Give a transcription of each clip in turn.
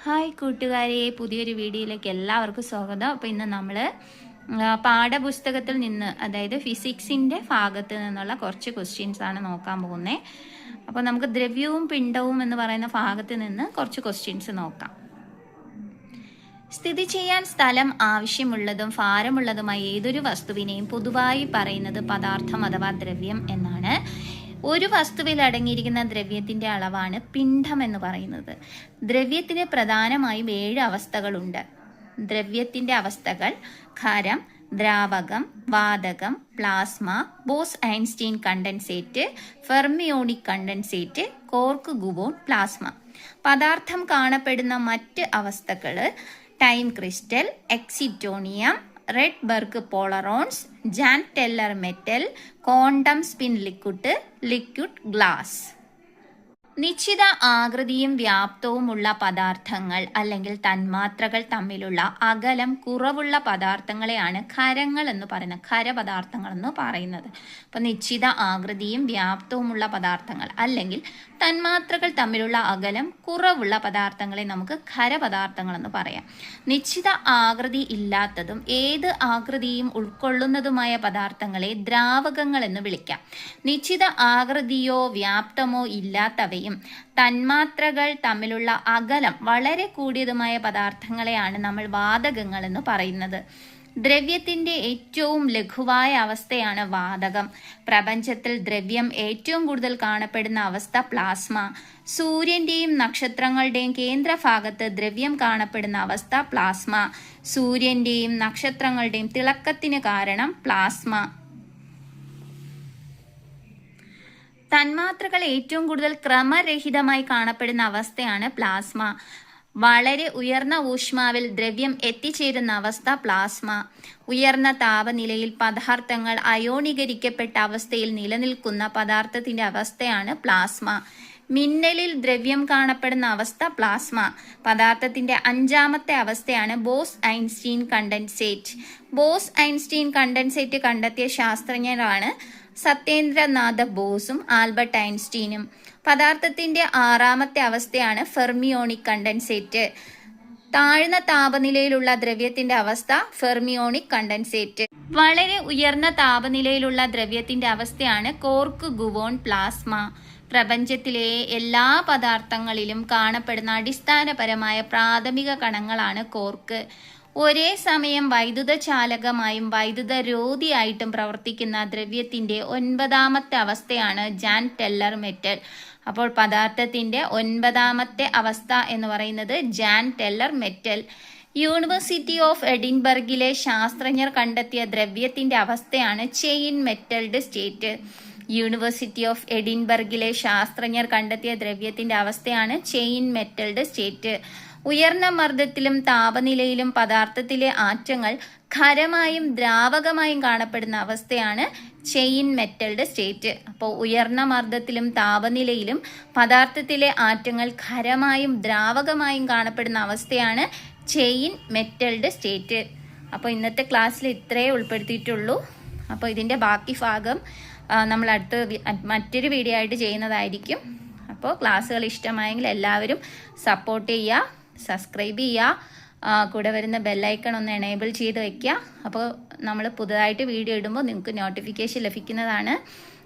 Hi കൂട്ടുകാരെ, പുതിയൊരു വീഡിയോയിലേക്ക് എല്ലാവർക്കും സ്വാഗതം. അപ്പോൾ ഇന്ന് നമ്മൾ പാഠപുസ്തകത്തിൽ നിന്ന്, അതായത് ഫിസിക്സിൻ്റെ ഭാഗത്ത് നിന്നുള്ള കുറച്ച് ക്വസ്റ്റ്യൻസ് ആണ് നോക്കാൻ പോകുന്നത്. അപ്പോൾ നമുക്ക് ദ്രവ്യവും പിണ്ഡവും എന്ന് പറയുന്ന ഭാഗത്ത് നിന്ന് കുറച്ച് ക്വസ്റ്റ്യൻസ് നോക്കാം. സ്ഥിതി ചെയ്യാൻ സ്ഥലം ആവശ്യമുള്ളതും ഭാരമുള്ളതുമായ ഏതൊരു വസ്തുവിനെയും പൊതുവായി പറയുന്നത് പദാർത്ഥം അഥവാ ദ്രവ്യം എന്നാണ്. ഒരു വസ്തുവിൽ അടങ്ങിയിരിക്കുന്ന ദ്രവ്യത്തിൻ്റെ അളവാണ് പിണ്ഡം എന്ന് പറയുന്നത്. ദ്രവ്യത്തിന് പ്രധാനമായും 7 അവസ്ഥകളുണ്ട്. ദ്രവ്യത്തിൻ്റെ അവസ്ഥകൾ: ഖരം, ദ്രാവകം, വാതകം, plasma, Bose Einstein condensate, fermionic condensate, quark gluon plasma. പദാർത്ഥം കാണപ്പെടുന്ന മറ്റ് അവസ്ഥകൾ: time crystal, excitonium, Rydberg polarons, Jahn Teller metal, quantum spin liquid glass. നിശ്ചിത ആകൃതിയും വ്യാപ്തവുമുള്ള പദാർത്ഥങ്ങൾ അല്ലെങ്കിൽ തന്മാത്രകൾ തമ്മിലുള്ള അകലം കുറവുള്ള പദാർത്ഥങ്ങളെയാണ് ഖരങ്ങൾ എന്ന് പറയുന്നത്, ഖരപദാർത്ഥങ്ങൾ എന്ന് പറയുന്നത്. അപ്പം നിശ്ചിത ആകൃതിയും വ്യാപ്തവുമുള്ള പദാർത്ഥങ്ങൾ അല്ലെങ്കിൽ തന്മാത്രകൾ തമ്മിലുള്ള അകലം കുറവുള്ള പദാർത്ഥങ്ങളെ നമുക്ക് ഖരപദാർത്ഥങ്ങൾ എന്ന് പറയാം. നിശ്ചിത ആകൃതി ഇല്ലാത്തതും ഏത് ആകൃതിയും ഉൾക്കൊള്ളുന്നതുമായ പദാർത്ഥങ്ങളെ ദ്രാവകങ്ങൾ എന്ന് വിളിക്കാം. നിശ്ചിത ആകൃതിയോ വ്യാപ്തമോ ഇല്ലാത്തവയും തന്മാത്രകൾ തമ്മിലുള്ള അകലം വളരെ കൂടിയതുമായ പദാർത്ഥങ്ങളെയാണ് നമ്മൾ വാതകങ്ങൾ എന്ന് പറയുന്നത്. ദ്രവ്യത്തിന്റെ ഏറ്റവും ലഘുവായ അവസ്ഥയാണ് വാതകം. പ്രപഞ്ചത്തിൽ ദ്രവ്യം ഏറ്റവും കൂടുതൽ കാണപ്പെടുന്ന അവസ്ഥ പ്ലാസ്മ. സൂര്യന്റെയും നക്ഷത്രങ്ങളുടെയും കേന്ദ്രഭാഗത്ത് ദ്രവ്യം കാണപ്പെടുന്ന അവസ്ഥ പ്ലാസ്മ. സൂര്യന്റെയും നക്ഷത്രങ്ങളുടെയും തിളക്കത്തിന് കാരണം പ്ലാസ്മ. തന്മാത്രകൾ ഏറ്റവും കൂടുതൽ ക്രമരഹിതമായി കാണപ്പെടുന്ന അവസ്ഥയാണ് പ്ലാസ്മ. വളരെ ഉയർന്ന ഊഷ്മാവിൽ ദ്രവ്യം എത്തിച്ചേരുന്ന അവസ്ഥ പ്ലാസ്മ. ഉയർന്ന താപനിലയിൽ പദാർത്ഥങ്ങൾ അയോണീകരിക്കപ്പെട്ട അവസ്ഥയിൽ നിലനിൽക്കുന്ന പദാർത്ഥത്തിന്റെ അവസ്ഥയാണ് പ്ലാസ്മ. മിന്നലിൽ ദ്രവ്യം കാണപ്പെടുന്ന അവസ്ഥ പ്ലാസ്മ. പദാർത്ഥത്തിന്റെ 5ാമത്തെ അവസ്ഥയാണ് boss Einstein condensate. Boss Einstein condensate കണ്ടെത്തിയ ശാസ്ത്രജ്ഞരാണ് സത്യേന്ദ്രനാഥ ബോസും ആൽബർട്ട് ഐൻസ്റ്റീനും. പദാർത്ഥത്തിന്റെ 6ാമത്തെ അവസ്ഥയാണ് ഫെർമിയോണിക് കണ്ടൻസേറ്റ്. താഴ്ന്ന താപനിലയിലുള്ള ദ്രവ്യത്തിന്റെ അവസ്ഥ ഫെർമിയോണിക് കണ്ടൻസേറ്റ്. വളരെ ഉയർന്ന താപനിലയിലുള്ള ദ്രവ്യത്തിന്റെ അവസ്ഥയാണ് കോർക്ക് ഗുബോൺ പ്ലാസ്മ. പ്രപഞ്ചത്തിലെ എല്ലാ പദാർത്ഥങ്ങളിലും കാണപ്പെടുന്ന അടിസ്ഥാനപരമായ പ്രാഥമിക കണങ്ങളാണ് കോർക്ക്. ഒരേ സമയം വൈദ്യുത ചാലകമായും വൈദ്യുത രോധിയായിട്ടും പ്രവർത്തിക്കുന്ന ദ്രവ്യത്തിന്റെ 9ാമത്തെ അവസ്ഥയാണ് ജാൻ ടെല്ലർ മെറ്റൽ. അപ്പോൾ പദാർത്ഥത്തിന്റെ 9ാമത്തെ അവസ്ഥ എന്ന് പറയുന്നത് Jahn Teller metal. University of എഡിൻബർഗിലെ ശാസ്ത്രജ്ഞർ കണ്ടെത്തിയ ദ്രവ്യത്തിന്റെ അവസ്ഥയാണ് chain metalled state. University of എഡിൻബർഗിലെ ശാസ്ത്രജ്ഞർ കണ്ടെത്തിയ ദ്രവ്യത്തിന്റെ അവസ്ഥയാണ് ചെയിൻ മെറ്റൽഡ് സ്റ്റേറ്റ്. ഉയർന്ന മർദ്ദത്തിലും താപനിലയിലും പദാർത്ഥത്തിലെ ആറ്റങ്ങൾ ഖരമായും ദ്രാവകമായും കാണപ്പെടുന്ന അവസ്ഥയാണ് ചെയിൻ മെറ്റൽഡ് സ്റ്റേറ്റ്. അപ്പോൾ ഉയർന്ന മർദ്ദത്തിലും താപനിലയിലും പദാർത്ഥത്തിലെ ആറ്റങ്ങൾ ഖരമായും ദ്രാവകമായും കാണപ്പെടുന്ന അവസ്ഥയാണ് ചെയിൻ മെറ്റൽഡ് സ്റ്റേറ്റ്. അപ്പോൾ ഇന്നത്തെ ക്ലാസ്സിൽ ഇത്രയേ ഉൾപ്പെടുത്തിയിട്ടുള്ളൂ. അപ്പോൾ ഇതിൻ്റെ ബാക്കി ഭാഗം നമ്മൾ മറ്റൊരു വീഡിയോ ആയിട്ട് ചെയ്യുന്നതായിരിക്കും. അപ്പോൾ ക്ലാസ്സുകൾ ഇഷ്ടമായെങ്കിൽ എല്ലാവരും സപ്പോർട്ട് ചെയ്യുക, സബ്സ്ക്രൈബ് ചെയ്യുക, കൂടെ വരുന്ന ബെല്ലൈക്കൺ ഒന്ന് എനേബിൾ ചെയ്ത് വയ്ക്കുക. അപ്പോൾ നമ്മൾ പുതുതായിട്ട് വീഡിയോ ഇടുമ്പോൾ നിങ്ങൾക്ക് നോട്ടിഫിക്കേഷൻ ലഭിക്കുന്നതാണ്.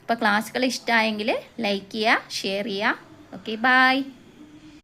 അപ്പോൾ ക്ലാസ്സുകൾ ഇഷ്ടമായെങ്കിൽ ലൈക്ക് ചെയ്യുക, ഷെയർ ചെയ്യുക. Okay, by.